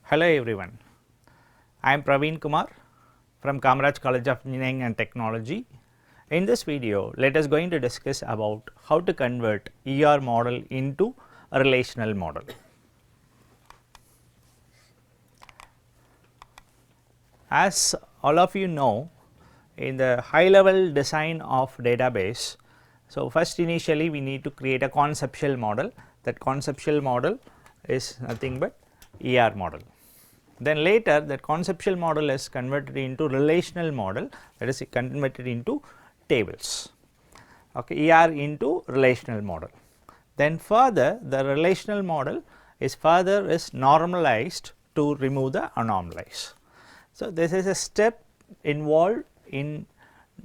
Hello everyone, I am Praveen Kumar from Kamaraj College of Engineering and Technology. In this video, let us going to discuss about how to convert ER model into a relational model. As all of you know, in the high level design of database, so first initially we need to create a conceptual model. That conceptual model is nothing but ER model. Then later that conceptual model is converted into relational model, that is converted into tables, okay, ER into relational model. Then further the relational model is normalized to remove the anomalies. So, this is a step involved in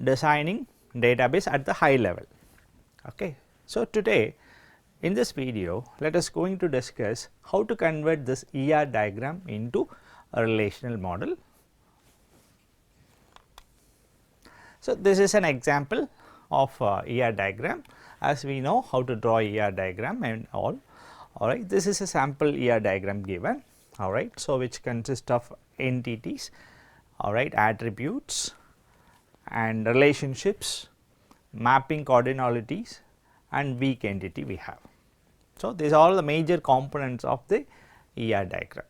designing database at the high level. Okay. So, today in this video let us going to discuss how to convert this ER diagram into a relational model. So, this is an example of ER diagram, as we know how to draw ER diagram and all right. This is a sample ER diagram given, all right. So, which consists of entities, all right, attributes and relationships, mapping cardinalities and weak entity we have. So, these are all the major components of the ER diagram.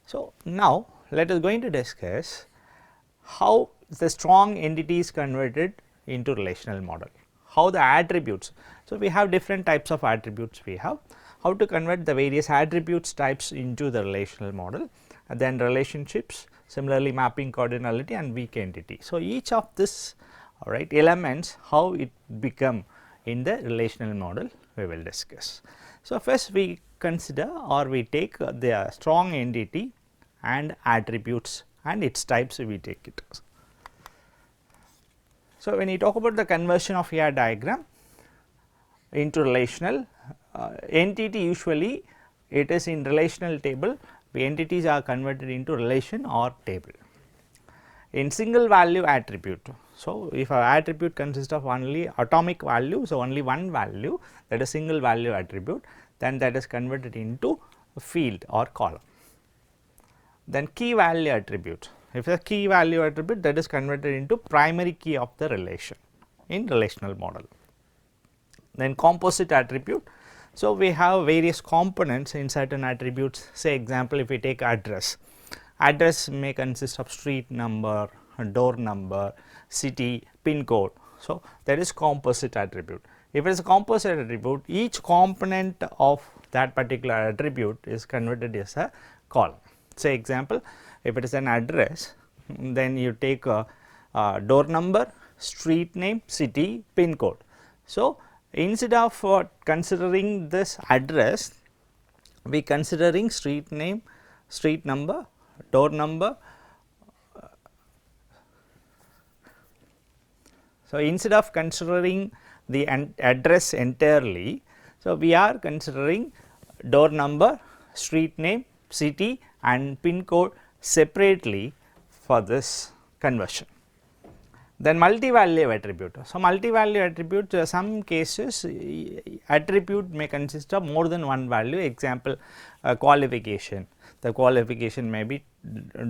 So, now let us going to discuss how the strong entity is converted into relational model, how the attributes. So, we have different types of attributes we have, how to convert the various attributes types into the relational model, and then relationships, similarly mapping cardinality and weak entity. So, each of this, all right, elements how it become in the relational model we will discuss. So, first we consider or we take the strong entity and attributes and its types we take it. So, when you talk about the conversion of ER diagram into relational entity, usually it is in relational table, the entities are converted into relation or table. In single value attribute, so if our attribute consists of only atomic value, so only one value, that is single value attribute, then that is converted into a field or column. Then key value attribute, if a key value attribute, that is converted into primary key of the relation in relational model. Then composite attribute, so we have various components in certain attributes, say example if we take address, address may consist of street number, door number, city, pin code. So, that is composite attribute. If it is a composite attribute, each component of that particular attribute is converted as a column. Say example, if it is an address, then you take a door number, street name, city, pin code. So, instead of considering this address, we considering street name, street number, door number. So, instead of considering the address entirely, so we are considering door number, street name, city and pin code separately for this conversion. Then multi-value attribute. So, multi-value attribute, some cases attribute may consist of more than one value, example qualification, the qualification may be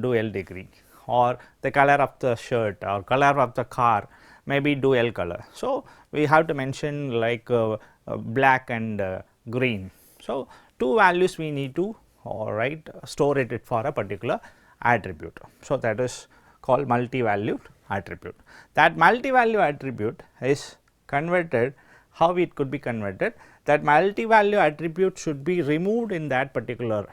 dual degree, or the color of the shirt or color of the car may be dual color. So, we have to mention like black and green. So, two values we need to store it for a particular attribute. So, that is called multi-valued attribute. That multi-value attribute is converted, how it could be converted, that multi-value attribute should be removed in that particular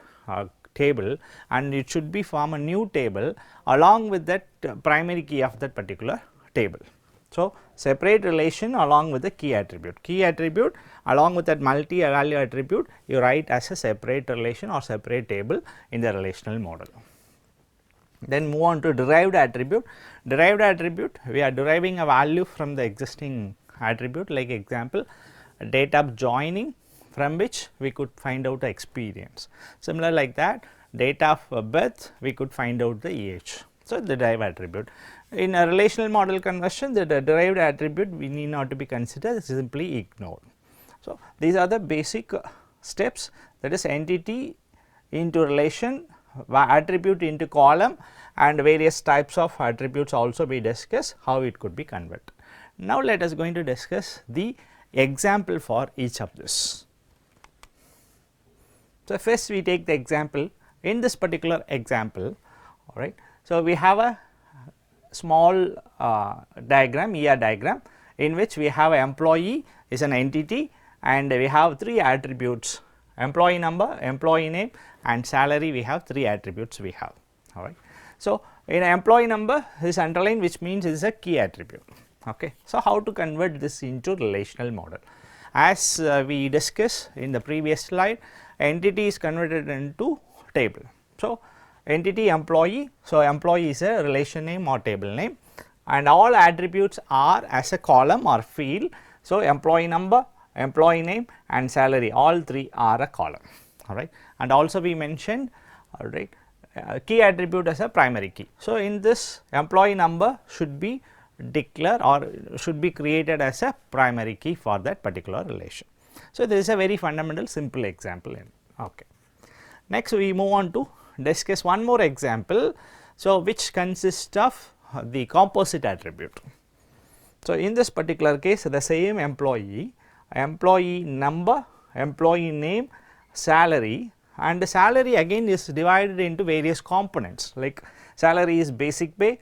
table and it should be form a new table along with that primary key of that particular table. So, separate relation along with the key attribute along with that multi-value attribute you write as a separate relation or separate table in the relational model. Then move on to derived attribute. Derived attribute, we are deriving a value from the existing attribute, like example date of joining, from which we could find out the experience. Similar like that, date of birth we could find out the age. So, the derived attribute. In a relational model conversion, the derived attribute we need not to be considered, simply ignored. So, these are the basic steps, that is entity into relation, attribute into column, and various types of attributes also we discuss how it could be converted. Now, let us going to discuss the example for each of this. So, first we take the example. In this particular example, all right. So, we have a small diagram, ER diagram, in which we have an employee is an entity, and we have 3 attributes: employee number, employee name, and salary. We have 3 attributes we have, all right. So, in employee number is underlined, which means it is a key attribute. Okay. So, how to convert this into relational model? As we discussed in the previous slide, entity is converted into table. So, entity employee. So, employee is a relation name or table name, and all attributes are as a column or field. So, employee number, employee name, and salary, all 3 are a column, all right. And also we mentioned, all right, key attribute as a primary key. So, in this, employee number should be declared or should be created as a primary key for that particular relation. So, this is a very fundamental simple example. Okay. Next, we move on to discuss one more example, so which consists of the composite attribute. So, in this particular case, the same employee, employee number, employee name, salary, and the salary again is divided into various components, like salary is basic pay,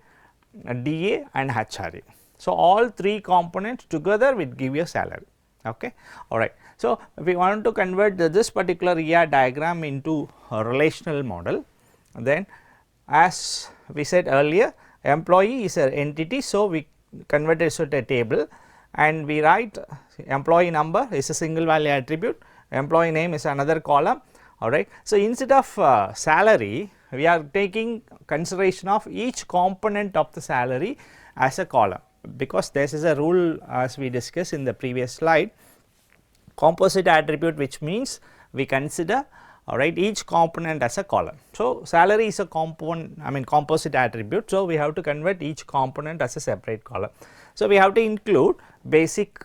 DA and HRA. So, all 3 components together will give you a salary. Okay. All right. So, if we want to convert this particular ER diagram into a relational model, then as we said earlier, employee is an entity. So, we convert it to a table, and we write employee number is a single value attribute, employee name is another column, all right. So, instead of salary, we are taking consideration of each component of the salary as a column, because this is a rule as we discussed in the previous slide, composite attribute, which means we consider, all right, each component as a column. So, salary is a composite attribute. So, we have to convert each component as a separate column. So, we have to include basic,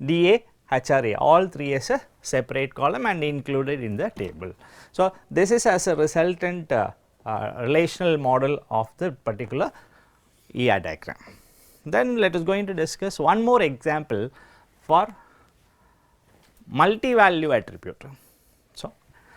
DA, HRA, all 3 as a separate column and included in the table. So, this is as a resultant relational model of the particular ER diagram. Then let us going to discuss one more example for multi-value attribute.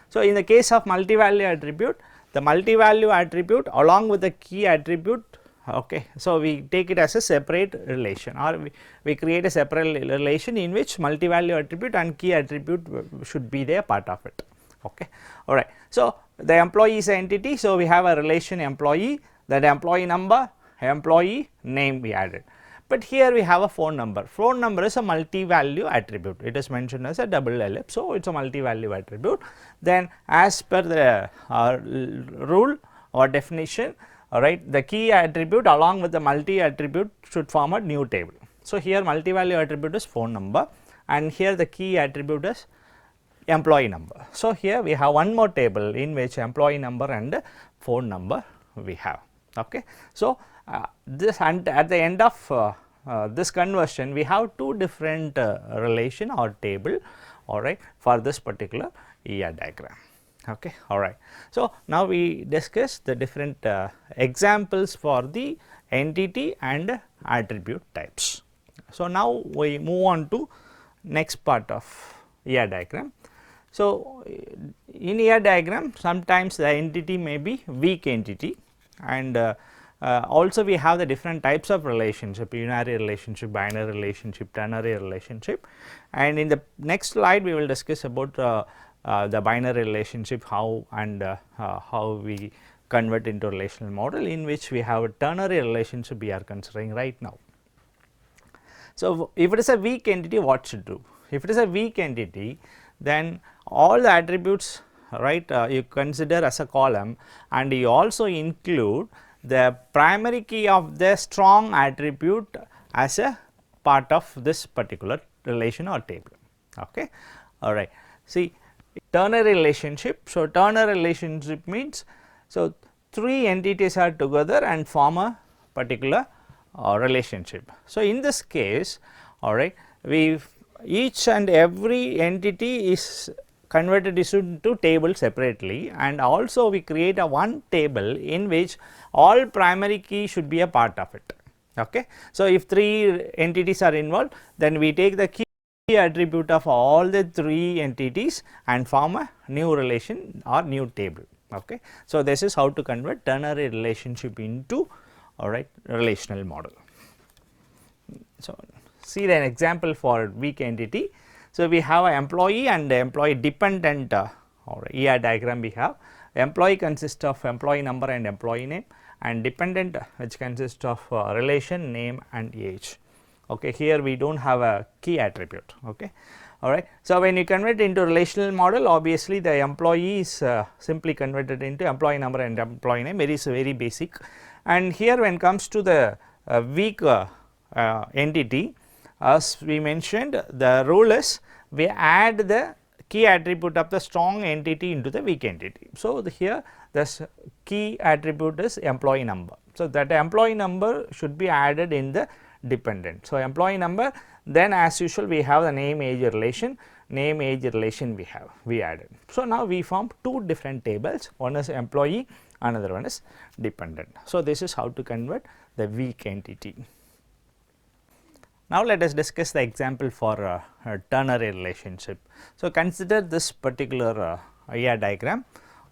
So, in the case of multi-value attribute, the multi-value attribute along with the key attribute, okay. So, we take it as a separate relation, or we create a separate relation in which multi-value attribute and key attribute should be there part of it. Okay. All right. So, the employee is an entity. So, we have a relation employee, that employee number, employee name we added. But here we have a phone number. Phone number is a multi-value attribute. It is mentioned as a double ellipse. So, it is a multi-value attribute. Then as per the rule or definition, all right, the key attribute along with the multi attribute should form a new table. So, here multi-value attribute is phone number, and here the key attribute is employee number. So, here we have one more table in which employee number and phone number we have. Okay. So, this and at the end of this conversion, we have 2 different relation or table, all right, for this particular ER diagram. Okay. All right. So, now we discuss the different examples for the entity and attribute types. So, now we move on to next part of ER diagram. So, in ER diagram, sometimes the entity may be weak entity, and also we have the different types of relationship, unary relationship, binary relationship, ternary relationship, and in the next slide we will discuss about the binary relationship, how and how we convert into relational model, in which we have a ternary relationship we are considering right now. So, if it is a weak entity, what should do? If it is a weak entity, then all the attributes, right, you consider as a column, and you also include the primary key of the strong attribute as a part of this particular relation or table. Okay. All right. See, ternary relationship. So, ternary relationship means, so 3 entities are together and form a particular relationship. So, in this case, all right, we each and every entity is convert it into table separately, and also we create a one table in which all primary key should be a part of it. Okay. So, if 3 entities are involved, then we take the key attribute of all the 3 entities and form a new relation or new table. Okay. So, this is how to convert ternary relationship into relational model. So, see an example for weak entity. So, we have an employee and employee dependent or ER diagram. We have employee consists of employee number and employee name, and dependent which consists of relation, name and age. Okay. Here we do not have a key attribute. Okay. All right. So, when you convert into relational model, obviously the employee is simply converted into employee number and employee name, very basic. And here when comes to the weak entity, as we mentioned, the rule is we add the key attribute of the strong entity into the weak entity. So, here the key attribute is employee number. So, that employee number should be added in the dependent. So, employee number, then as usual we have the name age relation, we added. So, now we form 2 different tables, one is employee, another one is dependent. So, this is how to convert the weak entity. Now, let us discuss the example for a ternary relationship. So, consider this particular ER diagram.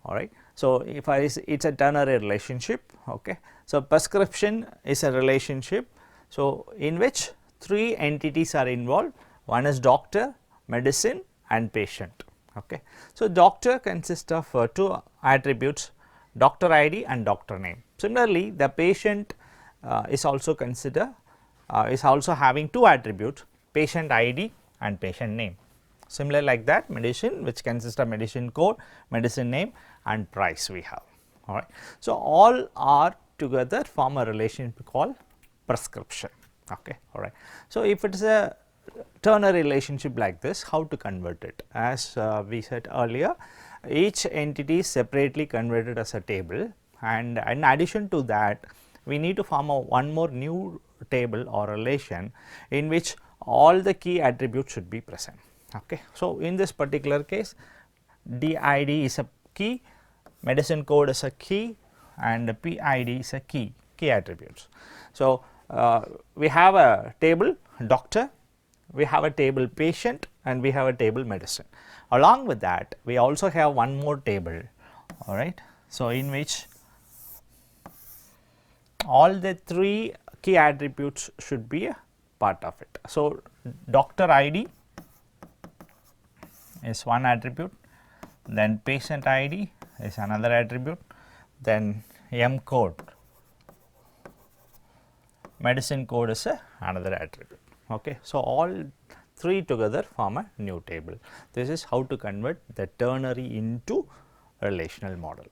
All right. So, if it is a ternary relationship. Okay. So, prescription is a relationship. So, in which 3 entities are involved, one is doctor, medicine and patient. Okay. So, doctor consists of 2 attributes, doctor ID and doctor name. Similarly, the patient is also having 2 attributes, patient ID and patient name. Similar like that, medicine, which consists of medicine code, medicine name and price we have. All right. So, all are together form a relationship called prescription. Okay. All right. So, if it is a ternary relationship like this, how to convert it? As we said earlier, each entity is separately converted as a table, and in addition to that, we need to form one more new table or relation in which all the key attributes should be present. Okay. So, in this particular case, DID is a key, medicine code is a key and PID is a key attributes. So, we have a table doctor, we have a table patient and we have a table medicine. Along with that, we also have one more table. All right. So, in which all the 3 key attributes should be a part of it. So, doctor ID is one attribute, then patient ID is another attribute, then M code, medicine code is another attribute. Okay. So, all 3 together form a new table. This is how to convert the ternary into relational model.